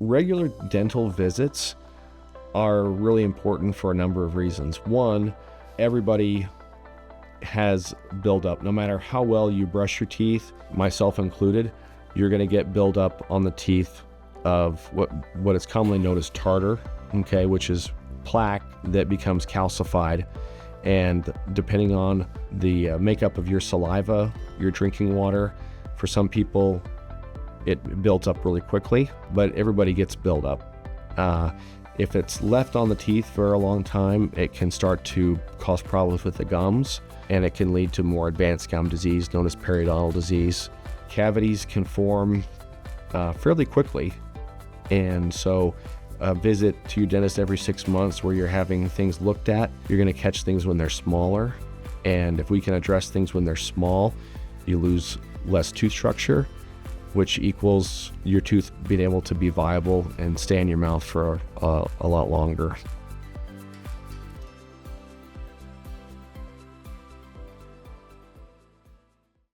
Regular dental visits are really important for a number of reasons. One, everybody has buildup. No matter how well you brush your teeth, myself included, you're going to get buildup on the teeth of what is commonly known as tartar, okay, which is plaque that becomes calcified. And depending on the makeup of your saliva, your drinking water, for some people it builds up really quickly, but everybody gets buildup. If it's left on the teeth for a long time, it can start to cause problems with the gums, and it can lead to more advanced gum disease known as periodontal disease. Cavities can form fairly quickly, and so a visit to your dentist every 6 months where you're having things looked at, you're going to catch things when they're smaller. And if we can address things when they're small, you lose less tooth structure, which equals your tooth being able to be viable and stay in your mouth for a lot longer.